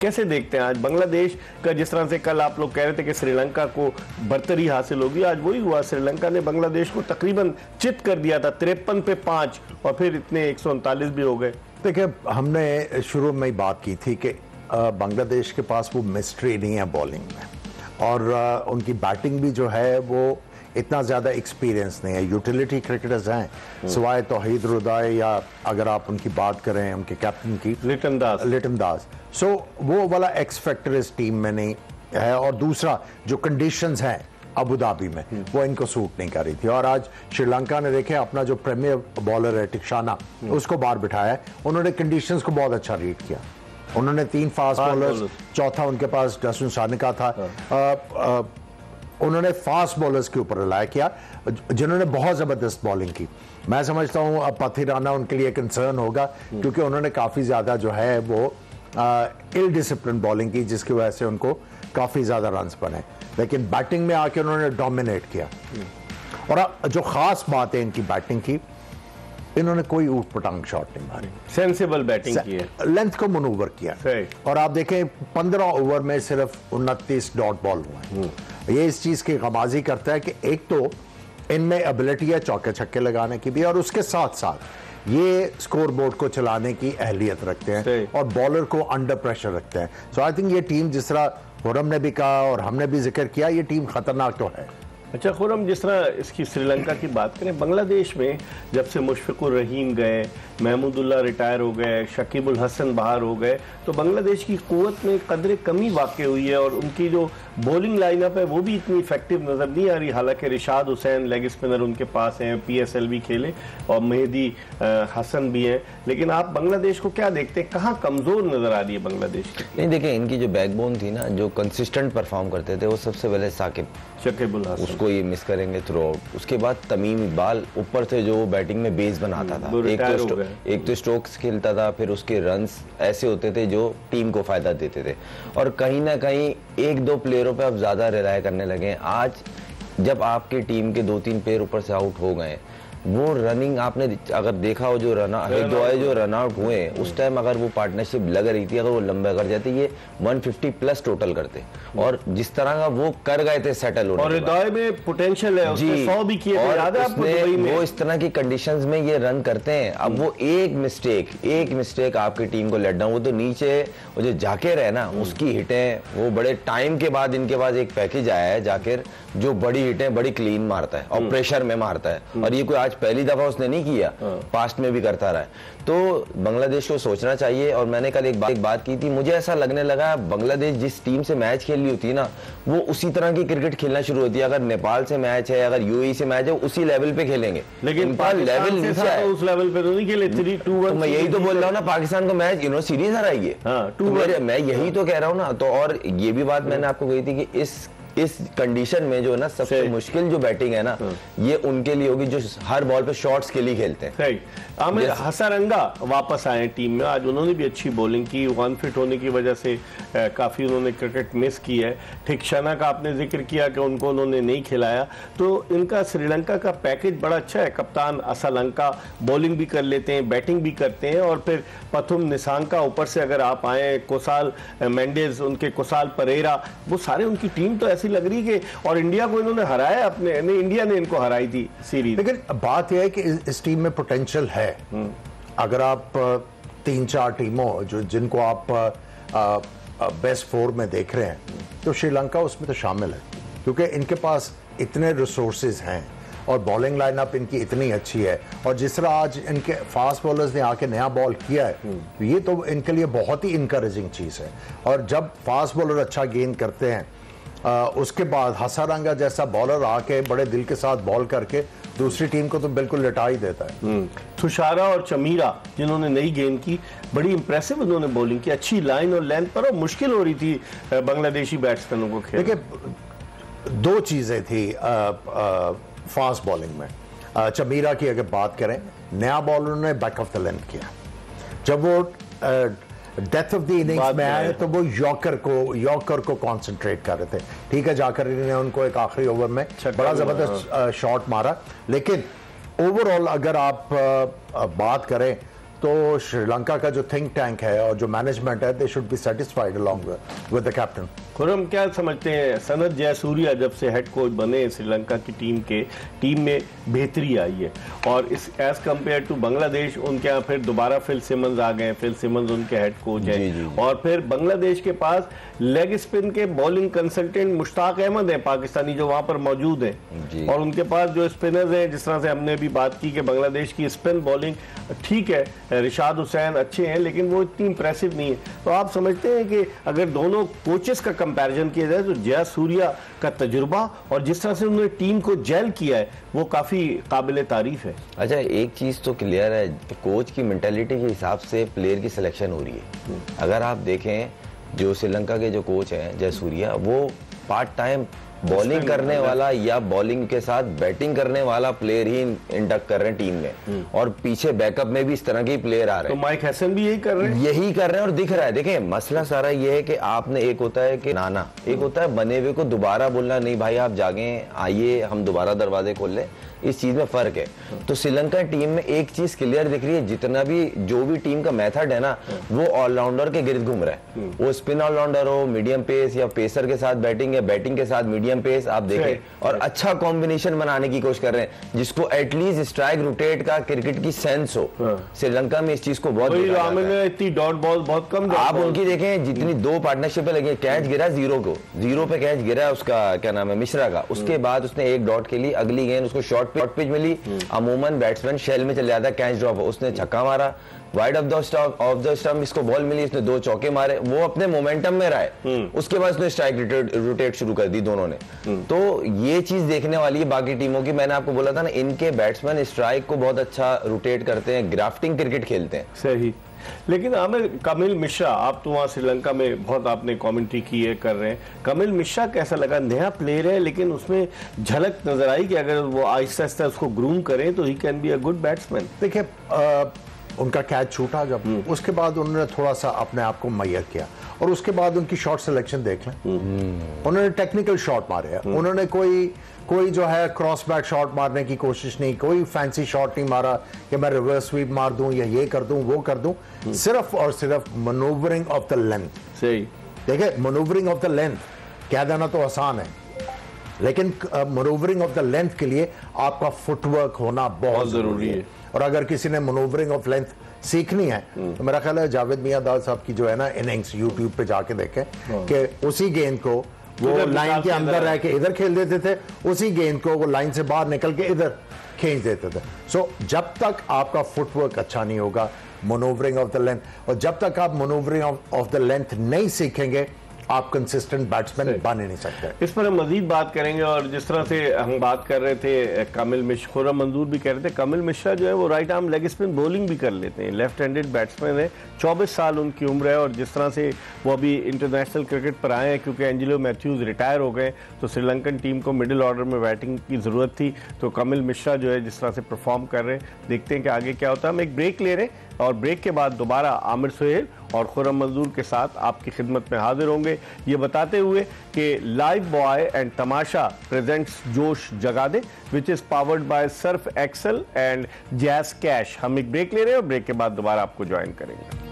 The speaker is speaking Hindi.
कैसे देखते हैं आज बांग्लादेश का? जिस तरह से कल आप लोग कह रहे थे कि श्रीलंका को बर्तरी हासिल होगी, आज वही हुआ। श्रीलंका ने बांग्लादेश को तकरीबन चित कर दिया था, 53 पे 5 और फिर इतने 139 भी हो गए। देखिए, हमने शुरू में ही बात की थी कि बांग्लादेश के पास वो मिस्ट्री नहीं है बॉलिंग में, और उनकी बैटिंग भी जो है वो इतना ज़्यादा एक्सपीरियंस नहीं है। यूटिलिटी क्रिकेटर्स हैं सिवाय तौहीद रुदाय, या अगर आप उनकी बात करें उनके कैप्टन की लिटन दास, सो वो वाला एक्स फैक्टर इस टीम में नहीं है। और दूसरा जो कंडीशंस हैं अबू धाबी में वो इनको सूट नहीं कर रही थी। और आज श्रीलंका ने देखे अपना जो प्रीमियर बॉलर है टिक्शाना, उसको बाहर बिठाया है। उन्होंने कंडीशंस को बहुत अच्छा रीड किया। उन्होंने 3 फास्ट बॉलर्स, चौथा उनके पास डसन सानिका था। उन्होंने फास्ट बॉलर्स के ऊपर रिलाय किया जिन्होंने बहुत ज़बरदस्त बॉलिंग की। मैं समझता हूँ अब पथिराना उनके लिए कंसर्न होगा, क्योंकि उन्होंने काफ़ी ज़्यादा जो है वो इल डिसिप्लिन बॉलिंग की, जिसकी वजह से उनको काफ़ी ज़्यादा रन्स बने। लेकिन बैटिंग में आके उन्होंने डोमिनेट किया। और जो ख़ास बात है इनकी बैटिंग की, इन्होंने कोई ऊट पटांग शॉट नहीं मारी, सेंसिबल बैटिंग की है, लेंथ को मनूवर किया। और आप देखें 15 ओवर में सिर्फ 29 डॉट बॉल हुए हैं। ये इस चीज की गमाजी करता है कि एक तो इनमें एबिलिटी है चौके छक्के लगाने की भी, और उसके साथ साथ ये स्कोर बोर्ड को चलाने की अहलियत रखते हैं और बॉलर को अंडर प्रेशर रखते हैं। सो आई थिंक ये टीम, जिस तरह खुरम ने भी कहा और हमने भी जिक्र किया, ये टीम खतरनाक तो है। अच्छा खुरम, जिस तरह इसकी श्रीलंका की बात करें, बांग्लादेश में जब से मुशफिकुर रहीम गए, महमूदुल्लाह रिटायर हो गए, शकीबुल हसन बाहर हो गए, तो बांग्लादेश की कुव्वत में कदरे कमी वाक़ हुई है। और उनकी जो बॉलिंग लाइनअप है वो भी इतनी इफेक्टिव नज़र नहीं आ रही। हालांकि रिशाद हुसैन लेग स्पिनर उनके पास हैं, PSL भी खेले, और मेहदी हसन भी हैं, लेकिन आप बांग्लादेश को क्या देखते हैं, कहाँ कमज़ोर नज़र आ रही है बांग्लादेश की? नहीं, देखिए, इनकी जो बैकबोन थी ना, जो कंसिस्टेंट परफॉर्म करते थे, वो सबसे पहले शकीबुल हसन, उसको ये मिस करेंगे थ्रू आउट। उसके बाद तमीम इकबाल ऊपर से जो बैटिंग में बेस बनाता था, एक तो स्ट्रोक्स खेलता था, फिर उसके रन्स ऐसे होते थे जो टीम को फायदा देते थे। और कहीं ना कहीं 1-2 प्लेयरों पे अब ज्यादा रिलाय करने लगे हैं। आज जब आपकी टीम के 2-3 प्लेयर ऊपर से आउट हो गए, वो रनिंग आपने अगर देखा हो, जो रन आउट हुए उस टाइम, अगर वो पार्टनरशिप लग रही थी, अगर वो लंबा कर जाते, ये 150 प्लस टोटल करते। और जिस तरह का वो कर गए थे सेटल होने, और हृदय में पोटेंशियल है, उसने 100 भी किए थे, याद है आपको दुबई में? वो इस तरह की कंडीशंस में ये रन करते हैं। अब वो एक मिस्टेक आपकी टीम को लेट डाउन। वो तो नीचे वो जो जाकिर है ना, उसकी हिटें, वो बड़े टाइम के बाद इनके पास एक पैकेज आया है जाकिर, जो बड़ी हिटें बड़ी क्लीन मारता है और प्रेशर में मारता है। और ये कोई आज पहली दफा उसने नहीं किया, पास्ट में भी करता रहा है। तो बांग्लादेश को सोचना चाहिए। और मैंने कल एक बात की थी, मुझे ऐसा लगने लगा बांग्लादेश जिस टीम से मैच खेल रही होती है ना, वो उसी तरह की क्रिकेट खेलना शुरू होती है। अगर नेपाल से मैच है, अगर UAE से मैच है, उसी लेवल पे खेलेंगे। लेकिन लेवल नीचे है, उस लेवल पे तो नहीं खेले। 3-2-1 मैं यही तो बोल रहा हूँ ना, पाकिस्तान को मैच सीरीज हराइए। मैं यही तो कह रहा हूँ ना। तो और ये भी बात मैंने आपको कही थी कि इस कंडीशन में जो है ना, सबसे मुश्किल जो बैटिंग है ना, ये उनके लिए होगी जो हर बॉल पे शॉट्स के लिए खेलते हैं। आमिर हसरंगा वापस आए टीम में, आज उन्होंने भी अच्छी बॉलिंग की। वन फिट होने की वजह से काफ़ी उन्होंने क्रिकेट मिस की है। ठिकशाना का आपने जिक्र किया कि उनको उन्होंने नहीं खिलाया, तो इनका श्रीलंका का पैकेज बड़ा अच्छा है। कप्तान असलंका बॉलिंग भी कर लेते हैं, बैटिंग भी करते हैं, और फिर पथुम निसांका ऊपर से अगर आप आए, कोसाल मेंडेज, उनके कोसाल परेरा, वो सारे उनकी टीम तो ऐसी लग रही है। और इंडिया को इन्होंने हराया, अपने नहीं, इंडिया ने इनको हराई थी सीरीज। लेकिन बात यह है कि इस टीम में पोटेंशियल है। अगर आप 3-4 टीमों जिनको आप बेस्ट 4 में देख रहे हैं, तो श्रीलंका उसमें तो शामिल है, क्योंकि इनके पास इतने रिसोर्सेज हैं और बॉलिंग लाइनअप इनकी इतनी अच्छी है। और जिस तरह आज इनके फास्ट बॉलर्स ने आके नया बॉल किया है, ये तो इनके लिए बहुत ही इनकरेजिंग चीज़ है। और जब फास्ट बॉलर अच्छा गेंद करते हैं, उसके बाद हसरंगा जैसा बॉलर आके बड़े दिल के साथ बॉल करके दूसरी टीम को तो बिल्कुल लिटा ही देता है। तुषारा और चमीरा जिन्होंने नई गेंद की, बड़ी इंप्रेसिव उन्होंने बॉलिंग की, अच्छी लाइन और लेंथ पर, और मुश्किल हो रही थी बांग्लादेशी बैट्समैनों को खेलना। देखिए, 2 चीज़ें थी फास्ट बॉलिंग में। चमीरा की अगर बात करें, नया बॉल उन्होंने बैक ऑफ द लेंथ किया। जब वो डेथ ऑफ द इनिंग्स में आए, तो वो यॉर्कर को कंसंट्रेट कर रहे थे। ठीक है, जाकर ने उनको एक आखिरी ओवर में बड़ा जबरदस्त शॉट मारा, लेकिन ओवरऑल अगर आप बात करें तो श्रीलंका का जो थिंक टैंक है और जो मैनेजमेंट है, they should be satisfied along with the captain. Khurram, क्या समझते हैं सनत जयसूर्या जब से हेड कोच बने श्रीलंका की टीम में बेहतरी आई है, और इस एज कम्पेयर टू बांग्लादेश उनके यहाँ फिर दोबारा फिल सिमंस आ गए, फिल सिमंस उनके हेड कोच हैं, और फिर बांग्लादेश के पास लेग स्पिन के बॉलिंग कंसल्टेंट मुश्ताक अहमद हैं पाकिस्तानी जो वहां पर मौजूद हैं, और उनके पास जो स्पिनर्स हैं, जिस तरह से हमने भी बात की कि बांग्लादेश की स्पिन बॉलिंग ठीक है, रिशाद हुसैन अच्छे हैं लेकिन वो इतनी इंप्रेसिव नहीं है। तो आप समझते हैं कि अगर दोनों कोचेस का कंपैरिजन किया जाए तो जयसूर्या का तजुर्बा और जिस तरह से उन्होंने टीम को जेल किया है वो काफी काबिल तारीफ है। अच्छा, एक चीज तो क्लियर है, कोच की मेंटालिटी के हिसाब से प्लेयर की सिलेक्शन हो रही है। अगर आप देखें जो श्रीलंका के जो कोच हैं जयसूर्या, वो पार्ट टाइम बॉलिंग करने वाला या बॉलिंग के साथ बैटिंग करने वाला प्लेयर ही इंडक्ट कर रहे हैं टीम में, और पीछे बैकअप में भी इस तरह के ही प्लेयर आ रहे हैं। तो माइक हैसन भी यही कर रहे हैं और दिख रहा है। देखें, मसला सारा ये है कि आपने, एक होता है कि नाना, एक होता है बने हुए को दोबारा बोलना, नहीं भाई आप जागे, आइए हम दोबारा दरवाजे खोल लें, इस चीज में फर्क है। तो श्रीलंका टीम में एक चीज क्लियर दिख रही है, जितना भी जो भी टीम का मेथड है ना, वो ऑलराउंडर के गिर्द घूम रहा है। वो स्पिन ऑलराउंडर हो, मीडियम पेस या पेसर के साथ बैटिंग या बैटिंग के साथ मीडियम पेस, आप देखें, और अच्छा कॉम्बिनेशन बनाने की कोशिश कर रहे हैं जिसको एटलीस्ट स्ट्राइक रोटेट का क्रिकेट की सेंस हो। श्रीलंका में इस चीज को बहुत इतनी डॉट बॉल बहुत कम, आप उनकी देखें जितनी दो पार्टनरशिप लगी, कैच गिरा जीरो पे कैच गिरा उसका क्या नाम है, मिश्रा का, उसके बाद उसने एक डॉट के लिए अगली गेंद उसको शॉर्ट पिच मिली। अमूमन बैट्समैन शेल में चल जाता है, कैच ड्रॉप, उसने छक्का मारा, वाइड ऑफ द स्टंप इसको बॉल मिली, इसने 2 चौके मारे, वो अपने मोमेंटम में रहा है। उसके बाद उसने स्ट्राइक रोटेट शुरू कर दी दोनों ने। तो ये चीज देखने वाली है बाकी टीमों की। मैंने आपको बोला था ना, इनके बैट्समैन स्ट्राइक को बहुत अच्छा रोटेट करते हैं, ग्राफ्टिंग क्रिकेट खेलते हैं। सही। लेकिन आमिर, कमिल मिश्रा, आप तो वहाँ श्रीलंका में बहुत आपने कमेंट्री की है, कर रहे हैं, कमिल मिश्रा कैसा लगा? नया प्लेयर है लेकिन उसमें झलक नजर आई कि अगर वो आहिस्ता आहिस्ता उसको ग्रूम करें तो he can be a good batsman. देखिए, उनका कैच छूटा जब, उसके बाद उन्होंने थोड़ा सा अपने आप को मैयर किया, और उसके बाद उनकी शॉट सिलेक्शन देख लें। उन्होंने टेक्निकल शॉट मारे हैं, उन्होंने कोई जो है क्रॉस बैक शॉट मारने की कोशिश नहीं, कोई फैंसी शॉट नहीं मारा कि मैं रिवर्स स्वीप मार दूं या ये कर दूं वो कर दूं, सिर्फ और सिर्फ मनूवरिंग ऑफ द लेंथ। सही। देखिए, मनूवरिंग ऑफ द लेंथ कह देना तो आसान है, लेकिन मनूवरिंग ऑफ द लेंथ के लिए आपका फुटवर्क होना बहुत जरूरी है। और अगर किसी ने मनूवरिंग ऑफ लेंथ सीखनी है तो मेरा ख्याल है जावेद मियांदाद साहब की जो है ना इनिंग्स यूट्यूब पे जाके देखें कि उसी गेंद को वो लाइन के अंदर रह के इधर खेल देते थे, उसी गेंद को वो लाइन से बाहर निकल के इधर खींच देते थे। सो जब तक आपका फुटवर्क अच्छा नहीं होगा, मनूवरिंग ऑफ द लेंथ, और जब तक आप मनूवरिंग ऑफ द लेंथ नहीं सीखेंगे, आप कंसिस्टेंट बैट्समैन बन ही नहीं सकते। इस पर हम मजीद बात करेंगे। और जिस तरह से हम बात कर रहे थे कमिल मिश्रा, खुर्रम मंजूर भी कह रहे थे, कमिल मिश्रा जो है वो right arm leg spin bowling भी कर लेते हैं, लेफ्ट हैंडेड बैट्समैन है, 24 साल उनकी उम्र है, और जिस तरह से वो अभी इंटरनेशनल क्रिकेट पर आए हैं क्योंकि एंजेलो मैथ्यूज रिटायर हो गए तो श्रीलंकन टीम को मिडिल ऑर्डर में बैटिंग की ज़रूरत थी, तो कमिल मिश्रा जो है जिस तरह से परफॉर्म कर रहे हैं, देखते हैं कि आगे क्या होता है। हम एक ब्रेक ले रहे हैं और ब्रेक के बाद दोबारा आमिर सुहेल और खुर्रम मंजूर के साथ आपकी खिदमत में हाजिर होंगे, ये बताते हुए कि Lifebuoy and Tamasha presents जोश जगा दे, which is powered by Surf Excel and JazzCash. हम एक ब्रेक ले रहे हैं और ब्रेक के बाद दोबारा आपको ज्वाइन करेंगे।